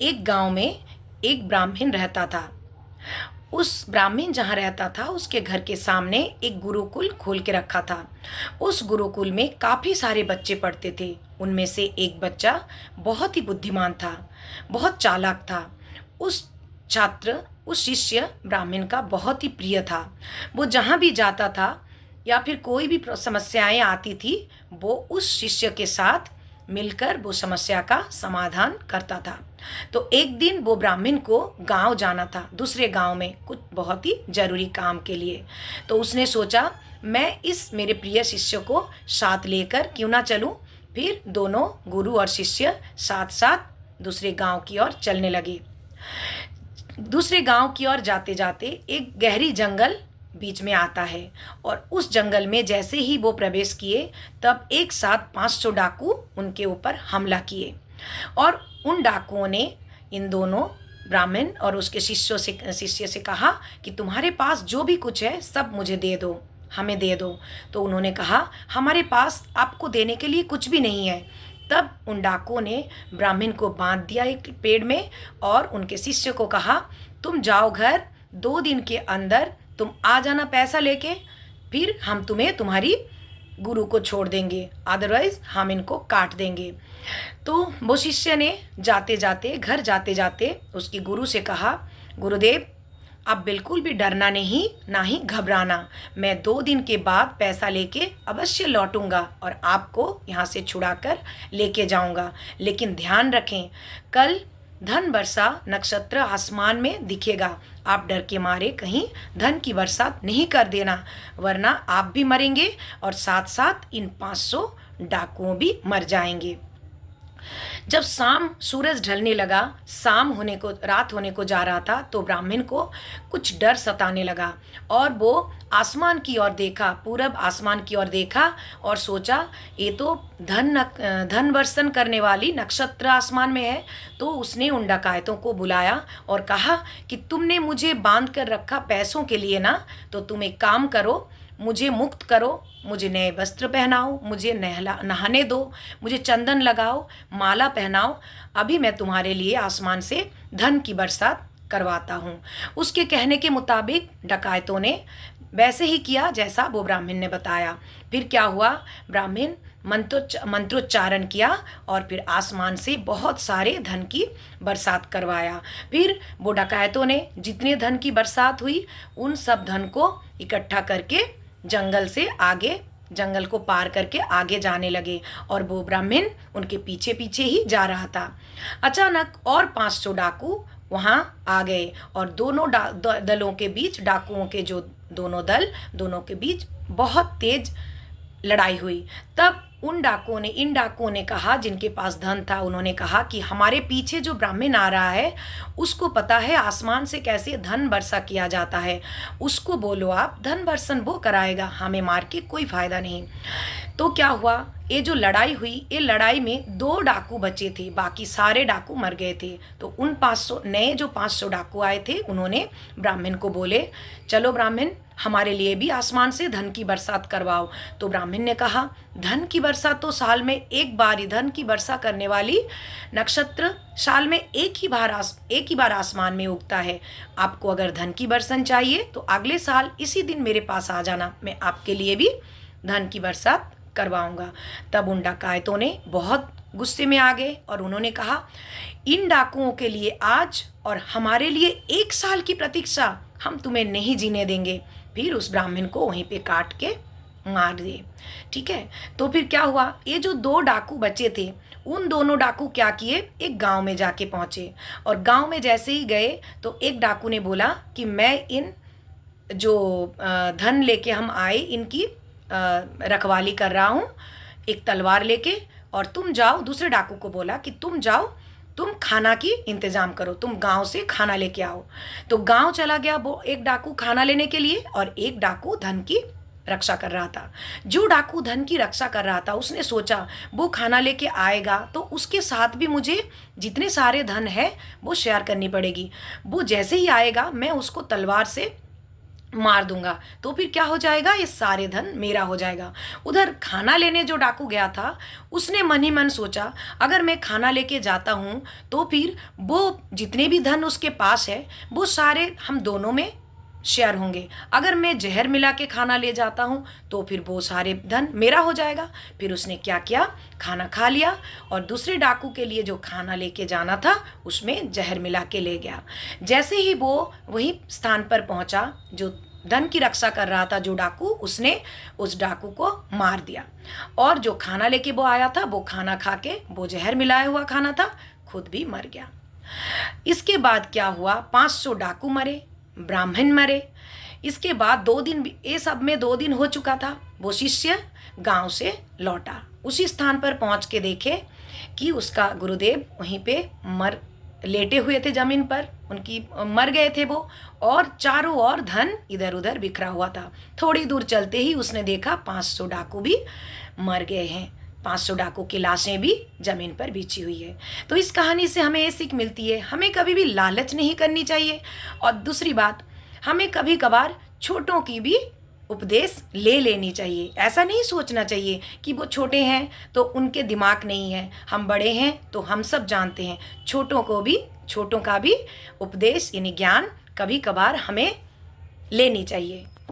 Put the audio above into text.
एक गांव में एक ब्राह्मण रहता था। उस ब्राह्मण जहाँ रहता था उसके घर के सामने एक गुरुकुल खोल के रखा था। उस गुरुकुल में काफ़ी सारे बच्चे पढ़ते थे। उनमें से एक बच्चा बहुत ही बुद्धिमान था, बहुत चालाक था। उस छात्र उस शिष्य ब्राह्मण का बहुत ही प्रिय था। वो जहाँ भी जाता था या फिर कोई भी समस्याएं आती थी, वो उस शिष्य के साथ मिलकर वो समस्या का समाधान करता था। तो एक दिन वो ब्राह्मण को गांव जाना था, दूसरे गांव में कुछ बहुत ही जरूरी काम के लिए। तो उसने सोचा, मैं इस मेरे प्रिय शिष्य को साथ लेकर क्यों ना चलूं। फिर दोनों गुरु और शिष्य साथ साथ दूसरे गांव की ओर चलने लगे। दूसरे गांव की ओर जाते जाते एक गहरी जंगल बीच में आता है, और उस जंगल में जैसे ही वो प्रवेश किए, तब एक साथ 500 डाकू उनके ऊपर हमला किए। और उन डाकुओं ने इन दोनों ब्राह्मण और उसके शिष्य से कहा कि तुम्हारे पास जो भी कुछ है सब मुझे दे दो, हमें दे दो। तो उन्होंने कहा, हमारे पास आपको देने के लिए कुछ भी नहीं है। तब उन डाकुओं ने ब्राह्मण को बांध दिया एक पेड़ में, और उनके शिष्य को कहा, तुम जाओ घर, 2 दिन के अंदर तुम आ जाना पैसा लेके, फिर हम तुम्हें तुम्हारी गुरु को छोड़ देंगे, अदरवाइज हम इनको काट देंगे। तो वो शिष्य ने जाते जाते घर जाते जाते उसकी गुरु से कहा, गुरुदेव आप बिल्कुल भी डरना नहीं, ना ही घबराना। मैं 2 दिन के बाद पैसा लेके अवश्य लौटूंगा और आपको यहाँ से छुड़ाकर लेके जाऊंगा। लेकिन ध्यान रखें, कल धन वर्षा नक्षत्र आसमान में दिखेगा। आप डर के मारे कहीं धन की बरसात नहीं कर देना, वरना आप भी मरेंगे और साथ साथ इन 500 डाकुओं भी मर जाएंगे। जब शाम सूरज ढलने लगा, शाम होने को रात होने को जा रहा था, तो ब्राह्मण को कुछ डर सताने लगा और वो आसमान की ओर देखा, पूरब आसमान की ओर देखा और सोचा, ये तो धन वर्षण करने वाली नक्षत्र आसमान में है। तो उसने उन डकायतों को बुलाया और कहा कि तुमने मुझे बांध कर रखा पैसों के लिए ना, तो तुम एक काम करो, मुझे मुक्त करो, मुझे नए वस्त्र पहनाओ, मुझे नहाने दो, मुझे चंदन लगाओ, माला पहनाओ, अभी मैं तुम्हारे लिए आसमान से धन की बरसात करवाता हूँ। उसके कहने के मुताबिक डकायतों ने वैसे ही किया जैसा वो ब्राह्मण ने बताया। फिर क्या हुआ, ब्राह्मण मंत्रोच्चारण किया और फिर आसमान से बहुत सारे धन की बरसात करवाया। फिर वो डकायतों ने जितने धन की बरसात हुई, उन सब धन को इकट्ठा करके जंगल को पार करके आगे जाने लगे, और वो ब्राह्मण उनके पीछे पीछे ही जा रहा था। अचानक और 500 डाकू वहां आ गए, और दोनों दलों के बीच, डाकुओं के जो दोनों दल, दोनों के बीच बहुत तेज लड़ाई हुई। तब इन डाकुओं ने कहा, जिनके पास धन था, उन्होंने कहा कि हमारे पीछे जो ब्राह्मण आ रहा है उसको पता है आसमान से कैसे धन वर्षा किया जाता है, उसको बोलो आप, धन वर्षण वो कराएगा, हमें मार के कोई फायदा नहीं। तो क्या हुआ, ये जो लड़ाई हुई, ये लड़ाई में 2 डाकू बचे थे, बाकी सारे डाकू मर गए थे। तो उन 500 नए जो 500 डाकू आए थे, उन्होंने ब्राह्मण को बोले, चलो ब्राह्मण, हमारे लिए भी आसमान से धन की बरसात करवाओ। तो ब्राह्मण ने कहा, धन की बरसात तो साल में एक बार ही, धन की वर्षा करने वाली नक्षत्र साल में एक ही बार आसमान में उगता है। आपको अगर धन की बरसन चाहिए तो अगले साल इसी दिन मेरे पास आ जाना, मैं आपके लिए भी धन की बरसात करवाऊंगा। तब उन डकायतों ने बहुत गुस्से में आ गए और उन्होंने कहा, इन डाकुओं के लिए आज और हमारे लिए 1 साल की प्रतीक्षा हम तुम्हें नहीं जीने देंगे। फिर उस ब्राह्मण को वहीं पे काट के मार दिए। ठीक है, तो फिर क्या हुआ, ये जो 2 डाकू बचे थे, उन दोनों डाकू क्या किए, एक गांव में जाके पहुंचे, और गांव में जैसे ही गए तो एक डाकू ने बोला कि मैं इन जो धन लेके हम आए, इनकी रखवाली कर रहा हूँ एक तलवार लेके, और तुम जाओ, दूसरे डाकू को बोला कि तुम जाओ, तुम खाना की इंतजाम करो, तुम गांव से खाना लेके आओ। तो गांव चला गया वो एक डाकू खाना लेने के लिए, और एक डाकू धन की रक्षा कर रहा था। जो डाकू धन की रक्षा कर रहा था, उसने सोचा वो खाना लेके आएगा तो उसके साथ भी मुझे जितने सारे धन है वो शेयर करनी पड़ेगी। वो जैसे ही आएगा, मैं उसको तलवार से मार दूंगा, तो फिर क्या हो जाएगा, ये सारे धन मेरा हो जाएगा। उधर खाना लेने जो डाकू गया था, उसने मन ही मन सोचा, अगर मैं खाना लेके जाता हूँ तो फिर वो जितने भी धन उसके पास है वो सारे हम दोनों में शेयर होंगे। अगर मैं जहर मिला के खाना ले जाता हूँ तो फिर वो सारे धन मेरा हो जाएगा। फिर उसने क्या किया, खाना खा लिया और दूसरे डाकू के लिए जो खाना लेके जाना था उसमें जहर मिला के ले गया। जैसे ही वो वही स्थान पर पहुंचा, जो धन की रक्षा कर रहा था जो डाकू, उसने उस डाकू को मार दिया और जो खाना लेके वो आया था वो खाना खा के, वो जहर मिलाया हुआ खाना था, खुद भी मर गया। इसके बाद क्या हुआ, 500 डाकू मरे, ब्राह्मण मरे। इसके बाद 2 दिन, ये सब में 2 दिन हो चुका था। वो शिष्य गांव से लौटा, उसी स्थान पर पहुंच के देखे कि उसका गुरुदेव वहीं पे मर लेटे हुए थे जमीन पर, उनकी मर गए थे वो, और चारों ओर धन इधर उधर बिखरा हुआ था। थोड़ी दूर चलते ही उसने देखा 500 डाकू भी मर गए हैं, 500 डाकू की लाशें भी जमीन पर बिछी हुई है। तो इस कहानी से हमें ये सीख मिलती है, हमें कभी भी लालच नहीं करनी चाहिए। और दूसरी बात, हमें कभी कभार छोटों की भी उपदेश ले लेनी चाहिए। ऐसा नहीं सोचना चाहिए कि वो छोटे हैं तो उनके दिमाग नहीं है, हम बड़े हैं तो हम सब जानते हैं। छोटों का भी उपदेश यानी ज्ञान कभी कभार हमें लेनी चाहिए।